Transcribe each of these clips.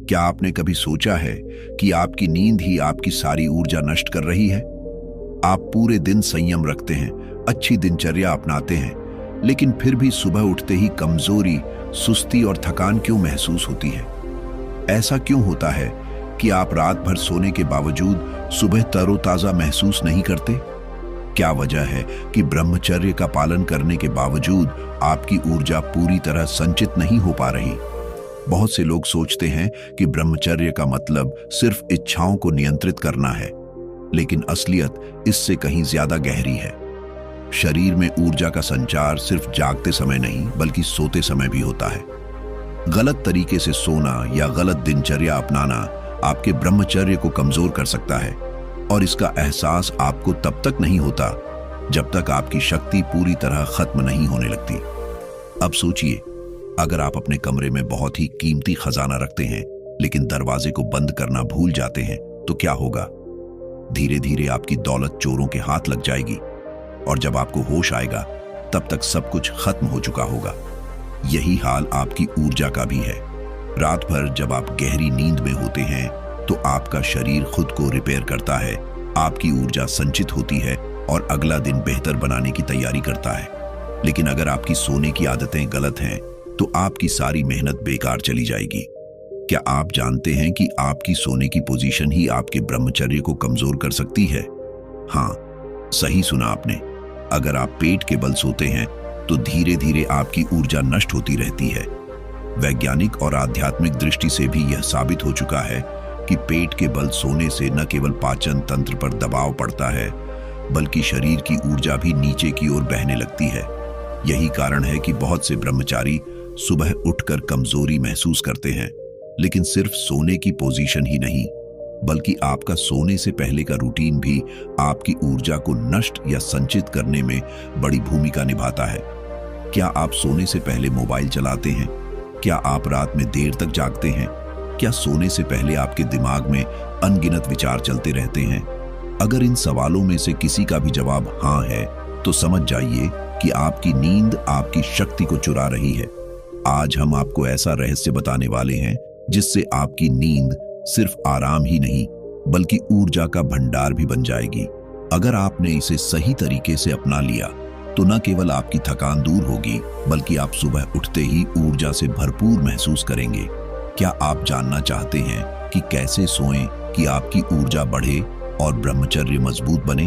क्या आपने कभी सोचा है कि आपकी नींद ही आपकी सारी ऊर्जा नष्ट कर रही है? आप पूरे दिन संयम रखते हैं, अच्छी दिनचर्या अपनाते हैं, लेकिन फिर भी सुबह उठते ही कमजोरी, सुस्ती और थकान क्यों महसूस होती है? ऐसा क्यों होता है कि आप रात भर सोने के बावजूद सुबह तरोताजा महसूस नहीं करते? क्या वजह है कि ब्रह्मचर्य का पालन करने के बावजूद आपकी ऊर्जा पूरी तरह संचित नहीं हो पा रही? बहुत से लोग सोचते हैं कि ब्रह्मचर्य का मतलब सिर्फ इच्छाओं को नियंत्रित करना है, लेकिन असलियत इससे कहीं ज्यादा गहरी है। शरीर में ऊर्जा का संचार सिर्फ जागते समय नहीं, बल्कि सोते समय भी होता है। गलत तरीके से सोना या गलत दिनचर्या अपनाना आपके ब्रह्मचर्य को कमजोर कर सकता है, और इसका एहसास आपको तब तक नहीं होता जब तक आपकी शक्ति पूरी तरह खत्म नहीं होने लगती। अब सोचिए, अगर आप अपने कमरे में बहुत ही कीमती खजाना रखते हैं, लेकिन दरवाजे को बंद करना भूल जाते हैं, तो क्या होगा? धीरे धीरे आपकी दौलत चोरों के हाथ लग जाएगी, और जब आपको होश आएगा तब तक सब कुछ खत्म हो चुका होगा। यही हाल आपकी ऊर्जा का भी है। रात भर जब आप गहरी नींद में होते हैं तो आपका शरीर खुद को रिपेयर करता है, आपकी ऊर्जा संचित होती है और अगला दिन बेहतर बनाने की तैयारी करता है। लेकिन अगर आपकी सोने की आदतें गलत हैं तो आपकी सारी मेहनत बेकार चली जाएगी। क्या आप जानते हैं कि आपकी सोने की पोजीशन ही आपके ब्रह्मचर्य को कमजोर कर सकती है? हाँ, सही सुना आपने। अगर आप पेट के बल सोते हैं तो धीरे धीरे आपकी ऊर्जा नष्ट होती रहती है। वैज्ञानिक और आध्यात्मिक दृष्टि से भी यह साबित हो चुका है कि पेट के बल सोने से न केवल पाचन तंत्र पर दबाव पड़ता है, बल्कि शरीर की ऊर्जा भी नीचे की ओर बहने लगती है। यही कारण है कि बहुत से ब्रह्मचारी सुबह उठकर कमजोरी महसूस करते हैं। लेकिन सिर्फ सोने की पोजीशन ही नहीं, बल्कि आपका सोने से पहले का रूटीन भी आपकी ऊर्जा को नष्ट या संचित करने में बड़ी भूमिका निभाता है। क्या आप सोने से पहले मोबाइल चलाते हैं? क्या आप रात में देर तक जागते हैं? क्या सोने से पहले आपके दिमाग में अनगिनत विचार चलते रहते हैं? अगर इन सवालों में से किसी का भी जवाब हाँ है, तो समझ जाइए कि आपकी नींद आपकी शक्ति को चुरा रही है। आज हम आपको ऐसा रहस्य बताने वाले हैं जिससे आपकी नींद सिर्फ आराम ही नहीं, बल्कि ऊर्जा का भंडार भी बन जाएगी। अगर आपने इसे सही तरीके से अपना लिया तो न केवल आपकी थकान दूर होगी, बल्कि आप सुबह उठते ही ऊर्जा से भरपूर महसूस करेंगे। क्या आप जानना चाहते हैं कि कैसे सोएं कि आपकी ऊर्जा बढ़े और ब्रह्मचर्य मजबूत बने?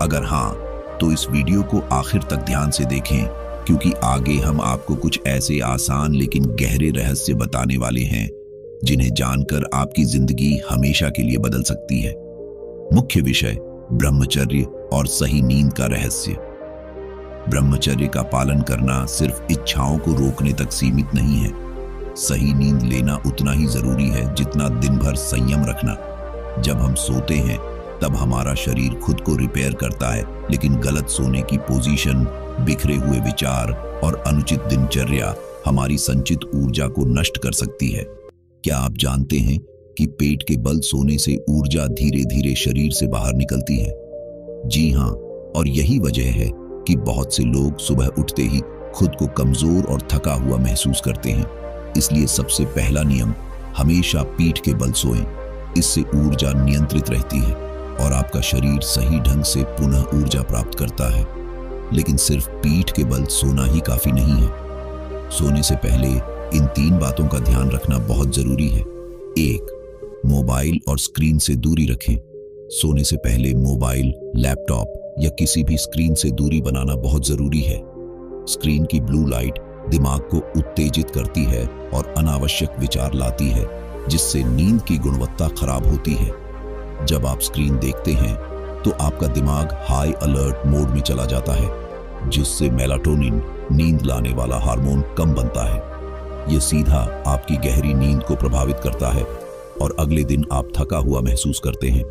अगर हाँ, तो इस वीडियो को आखिर तक ध्यान से देखें, क्योंकि आगे हम आपको कुछ ऐसे आसान लेकिन गहरे रहस्य बताने वाले हैं जिन्हें जानकर आपकी जिंदगी हमेशा के लिए बदल सकती है। मुख्य विषय, ब्रह्मचर्य और सही नींद का रहस्य। ब्रह्मचर्य का पालन करना सिर्फ इच्छाओं को रोकने तक सीमित नहीं है। सही नींद लेना उतना ही जरूरी है जितना दिन भर संयम रखना। जब हम सोते हैं तब हमारा शरीर खुद को रिपेयर करता है, लेकिन गलत सोने की पोजीशन, बिखरे हुए विचार और अनुचित दिनचर्या हमारी संचित ऊर्जा को नष्ट कर सकती है। क्या आप जानते हैं कि पेट के बल सोने से ऊर्जा धीरे धीरे शरीर से बाहर निकलती है? जी हाँ, और यही वजह है कि बहुत से लोग सुबह उठते ही खुद को कमजोर और थका हुआ महसूस करते हैं। इसलिए सबसे पहला नियम, हमेशा पीठ के बल सोएं। इससे ऊर्जा नियंत्रित रहती है और आपका शरीर सही ढंग से पुनः ऊर्जा प्राप्त करता है। लेकिन सिर्फ पीठ के बल सोना ही काफी नहीं है। सोने से पहले इन 3 बातों का ध्यान रखना बहुत जरूरी है। 1. मोबाइल और स्क्रीन से दूरी रखें। सोने से पहले मोबाइल, लैपटॉप या किसी भी स्क्रीन से दूरी बनाना बहुत जरूरी है। स्क्रीन की ब्लू लाइट दिमाग को उत्तेजित करती है और अनावश्यक विचार लाती है, जिससे नींद की गुणवत्ता खराब होती है। जब आप स्क्रीन देखते हैं तो आपका दिमाग हाई अलर्ट मोड में चला जाता है, जिससे मेलाटोनिन, नींद लाने वाला हार्मोन, कम बनता है। यह सीधा आपकी गहरी नींद को प्रभावित करता है और अगले दिन आप थका हुआ महसूस करते हैं।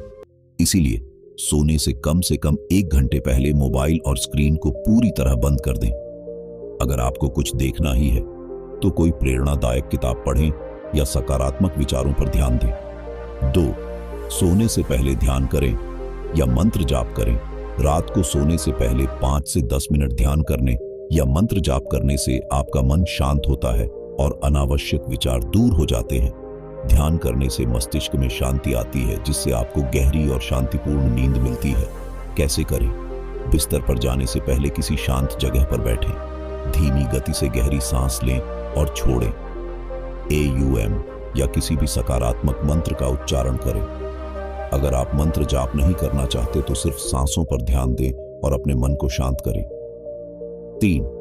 इसीलिए सोने से कम 1 घंटे पहले मोबाइल और स्क्रीन को पूरी तरह बंद कर दें। अगर आपको कुछ देखना ही है तो कोई प्रेरणादायक किताब पढ़ें या सकारात्मक विचारों पर ध्यान दें। 2. सोने से पहले ध्यान करें या मंत्र जाप करें। रात को सोने से पहले 5 से 10 मिनट ध्यान करने या मंत्र जाप करने से आपका मन शांत होता है और अनावश्यक विचार दूर हो जाते हैं। ध्यान करने से मस्तिष्क में शांति आती है, जिससे आपको गहरी और शांतिपूर्ण नींद मिलती है। कैसे करें? बिस्तर पर जाने से पहले किसी शांत जगह पर बैठें। धीमी गति से गहरी सांस लें और छोड़ें। AUM या किसी भी सकारात्मक मंत्र का उच्चारण करें। अगर आप मंत्र जाप नहीं करना चाहते तो सिर्फ सांसों पर ध्यान दें और अपने मन को शांत करें। 3.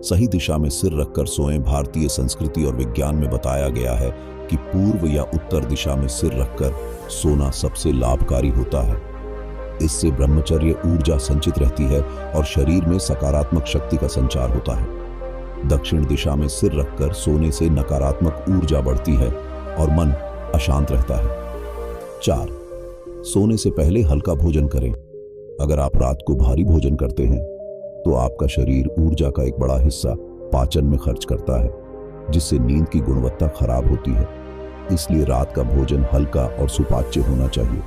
सही दिशा में सिर रखकर सोएं। भारतीय संस्कृति और विज्ञान में बताया गया है कि पूर्व या उत्तर दिशा में सिर रखकर सोना सबसे लाभकारी होता है। इससे ब्रह्मचर्य ऊर्जा संचित रहती है और शरीर में सकारात्मक शक्ति का संचार होता है। दक्षिण दिशा में सिर रखकर सोने से नकारात्मक ऊर्जा बढ़ती है और मन अशांत रहता है। 4. सोने से पहले हल्का भोजन करें। अगर आप रात को भारी भोजन करते हैं तो आपका शरीर ऊर्जा का एक बड़ा हिस्सा पाचन में खर्च करता है, जिससे नींद की गुणवत्ता खराब होती है। इसलिए रात का भोजन हल्का और सुपाच्य होना चाहिए।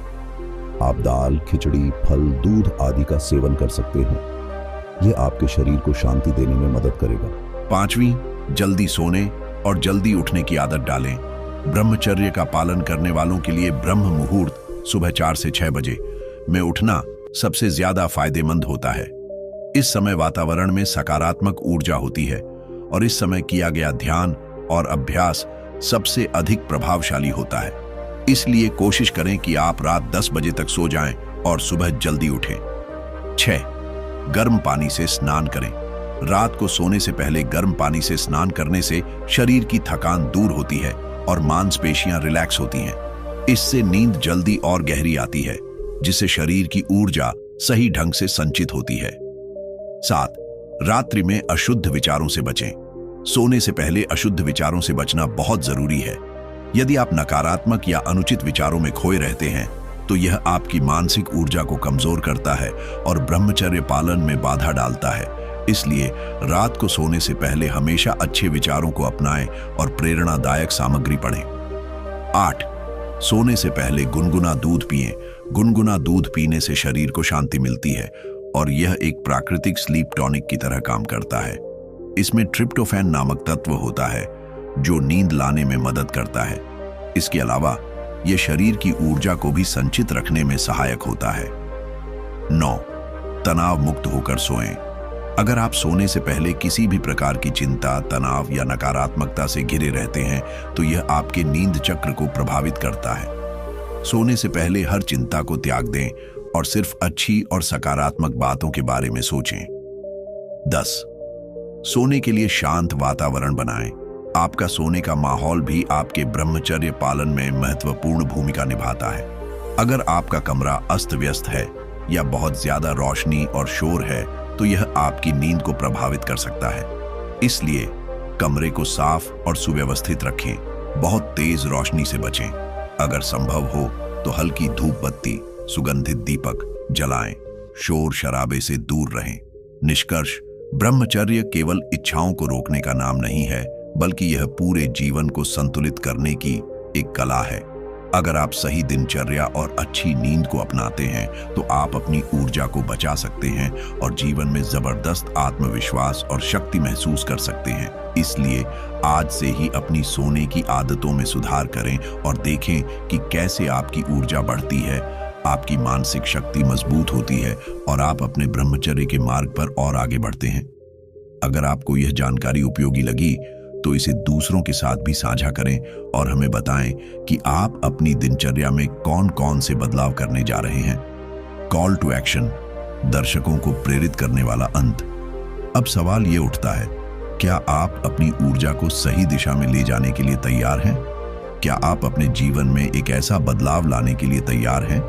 आप दाल, खिचड़ी, फल, दूध आदि का सेवन कर सकते हैं। यह आपके शरीर को शांति देने में मदद करेगा। 5वीं, जल्दी सोने और जल्दी उठने की आदत डालें। ब्रह्मचर्य का पालन करने वालों के लिए ब्रह्म मुहूर्त सुबह 4 से 6 बजे में उठना सबसे ज्यादा फायदेमंद होता है। इस समय वातावरण में सकारात्मक ऊर्जा होती है और इस समय किया गया ध्यान और अभ्यास सबसे अधिक प्रभावशाली होता है। इसलिए कोशिश करें कि आप रात 10 बजे तक सो जाएं और सुबह जल्दी उठें। 6. गर्म पानी से स्नान करें। रात को सोने से पहले गर्म पानी से स्नान करने से शरीर की थकान दूर होती है और मांसपेशियां रिलैक्स होती हैं। इससे नींद जल्दी और गहरी आती है, जिससे शरीर की ऊर्जा सही ढंग से संचित होती है। 7. रात्रि में अशुद्ध विचारों से बचें। सोने से पहले अशुद्ध विचारों से बचना बहुत जरूरी है। यदि आप नकारात्मक या अनुचित विचारों में खोए रहते हैं तो यह आपकी मानसिक ऊर्जा को कमजोर करता है और ब्रह्मचर्य पालन में बाधा डालता है। इसलिए रात को सोने से पहले हमेशा अच्छे विचारों को अपनाएं और प्रेरणादायक सामग्री पढ़ें। 8. सोने से पहले गुनगुना दूध पिएं। गुनगुना दूध पीने से शरीर को शांति मिलती है और यह एक प्राकृतिक स्लीप टॉनिक की तरह काम करता है। इसमें ट्रिप्टोफैन नामक तत्व होता है जो नींद लाने में मदद करता है। इसके अलावा यह शरीर की ऊर्जा को भी संचित रखने में सहायक होता है। 9. तनाव मुक्त होकर सोएं। अगर आप सोने से पहले किसी भी प्रकार की चिंता, तनाव या नकारात्मकता से घिरे रहते हैं तो यह आपके नींद चक्र को प्रभावित करता है। सोने से पहले हर चिंता को त्याग दें और सिर्फ अच्छी और सकारात्मक बातों के बारे में सोचें। 10. सोने के लिए शांत वातावरण बनाएं। आपका सोने का माहौल भी आपके ब्रह्मचर्य पालन में महत्वपूर्ण भूमिका निभाता है। अगर आपका कमरा अस्त व्यस्त है या बहुत ज्यादा रोशनी और शोर है तो यह आपकी नींद को प्रभावित कर सकता है। इसलिए कमरे को साफ और सुव्यवस्थित रखें। बहुत तेज रोशनी से बचें। अगर संभव हो तो हल्की धूप बत्ती, सुगंधित दीपक जलाएं। शोर शराबे से दूर रहें। निष्कर्ष, ब्रह्मचर्य केवल इच्छाओं को रोकने का नाम नहीं है, बल्कि यह पूरे जीवन को संतुलित करने की एक कला है। अगर आप सही दिनचर्या और अच्छी नींद को अपनाते हैं तो आप अपनी ऊर्जा को बचा सकते हैं और जीवन में जबरदस्त आत्मविश्वास और शक्ति महसूस कर सकते हैं। इसलिए आज से ही अपनी सोने की आदतों में सुधार करें और देखें कि कैसे आपकी ऊर्जा बढ़ती है, आपकी मानसिक शक्ति मजबूत होती है और आप अपने ब्रह्मचर्य के मार्ग पर और आगे बढ़ते हैं। अगर आपको यह जानकारी उपयोगी लगी तो इसे दूसरों के साथ भी साझा करें और हमें बताएं कि आप अपनी दिनचर्या में कौन कौन से बदलाव करने जा रहे हैं। कॉल टू एक्शन, दर्शकों को प्रेरित करने वाला अंत। अब सवाल ये उठता है, क्या आप अपनी ऊर्जा को सही दिशा में ले जाने के लिए तैयार हैं? क्या आप अपने जीवन में एक ऐसा बदलाव लाने के लिए तैयार हैं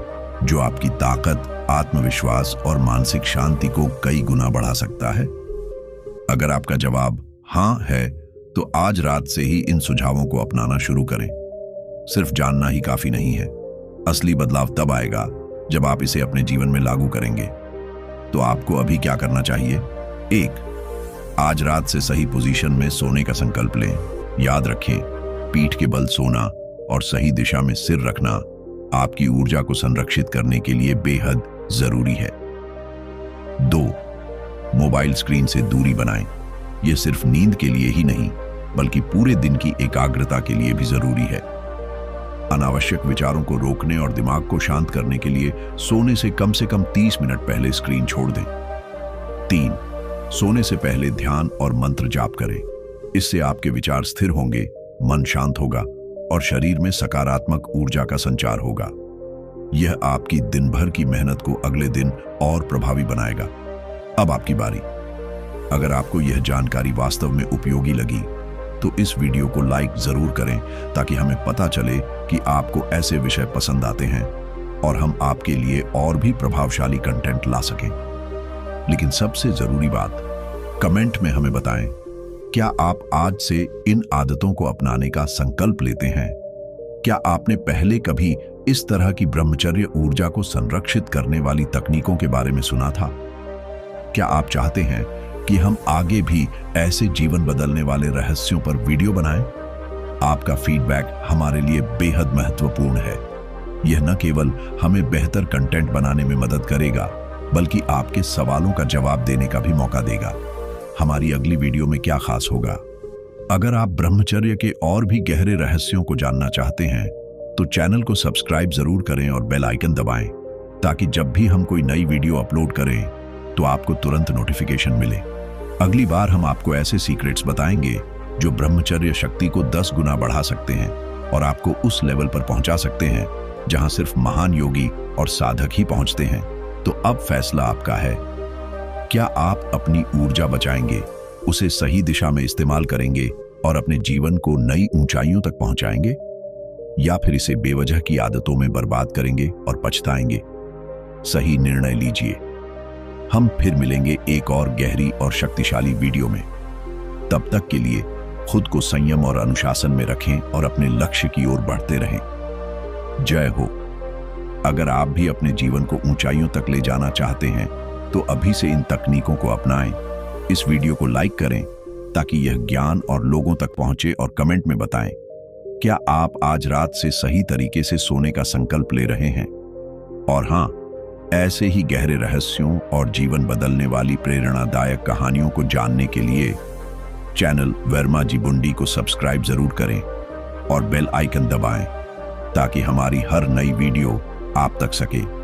जो आपकी ताकत, आत्मविश्वास और मानसिक शांति को कई गुना बढ़ा सकता है? अगर आपका जवाब हाँ है तो आज रात से ही इन सुझावों को अपनाना शुरू करें। सिर्फ जानना ही काफी नहीं है, असली बदलाव तब आएगा जब आप इसे अपने जीवन में लागू करेंगे। तो आपको अभी क्या करना चाहिए? 1. आज रात से सही पोजीशन में सोने का संकल्प लें। याद रखें, पीठ के बल सोना और सही दिशा में सिर रखना आपकी ऊर्जा को संरक्षित करने के लिए बेहद जरूरी है। 2. मोबाइल स्क्रीन से दूरी बनाएं। यह सिर्फ नींद के लिए ही नहीं बल्कि पूरे दिन की एकाग्रता के लिए भी जरूरी है। अनावश्यक विचारों को रोकने और दिमाग को शांत करने के लिए सोने से कम 30 मिनट पहले स्क्रीन छोड़ दें। 3. सोने से पहले ध्यान और मंत्र जाप करें। इससे आपके विचार स्थिर होंगे, मन शांत होगा और शरीर में सकारात्मक ऊर्जा का संचार होगा। यह आपकी दिन भर की मेहनत को अगले दिन और प्रभावी बनाएगा। अब आपकी बारी। अगर आपको यह जानकारी वास्तव में उपयोगी लगी तो इस वीडियो को लाइक जरूर करें ताकि हमें पता चले कि आपको ऐसे विषय पसंद आते हैं और हम आपके लिए और भी प्रभावशाली कंटेंट ला सकें। लेकिन सबसे जरूरी बात, कमेंट में हमें बताएं, क्या आप आज से इन आदतों को अपनाने का संकल्प लेते हैं? क्या आपने पहले कभी इस तरह की ब्रह्मचर्य ऊर्जा को संरक्षित करने वाली तकनीकों के बारे में सुना था? क्या आप चाहते हैं कि हम आगे भी ऐसे जीवन बदलने वाले रहस्यों पर वीडियो बनाएं? आपका फीडबैक हमारे लिए बेहद महत्वपूर्ण है। यह न केवल हमें बेहतर कंटेंट बनाने में मदद करेगा, बल्कि आपके सवालों का जवाब देने का भी मौका देगा। हमारी अगली वीडियो में क्या खास होगा? अगर आप ब्रह्मचर्य के और भी गहरे रहस्यों को जानना चाहते हैं तो चैनल को सब्सक्राइब जरूर करें और बेल आइकन दबाएं, ताकि जब भी हम कोई नई वीडियो अपलोड करें तो आपको तुरंत नोटिफिकेशन मिले। अगली बार हम आपको ऐसे सीक्रेट्स बताएंगे जो ब्रह्मचर्य शक्ति को 10 गुना बढ़ा सकते हैं और आपको उस लेवल पर पहुंचा सकते हैं जहां सिर्फ महान योगी और साधक ही पहुंचते हैं। तो अब फैसला आपका है। क्या आप अपनी ऊर्जा बचाएंगे, उसे सही दिशा में इस्तेमाल करेंगे और अपने जीवन को नई ऊंचाइयों तक पहुंचाएंगे, या फिर इसे बेवजह की आदतों में बर्बाद करेंगे और पछताएंगे? सही निर्णय लीजिए। हम फिर मिलेंगे एक और गहरी और शक्तिशाली वीडियो में। तब तक के लिए खुद को संयम और अनुशासन में रखें और अपने लक्ष्य की ओर बढ़ते रहें। जय हो। अगर आप भी अपने जीवन को ऊंचाइयों तक ले जाना चाहते हैं तो अभी से इन तकनीकों को अपनाएं। इस वीडियो को लाइक करें ताकि यह ज्ञान और लोगों तक पहुंचे, और कमेंट में बताएं, क्या आप आज रात से सही तरीके से सोने का संकल्प ले रहे हैं? और हां, ऐसे ही गहरे रहस्यों और जीवन बदलने वाली प्रेरणादायक कहानियों को जानने के लिए चैनल वर्मा जी बुंडी को सब्सक्राइब जरूर करें और बेल आइकन दबाएं ताकि हमारी हर नई वीडियो आप तक सके।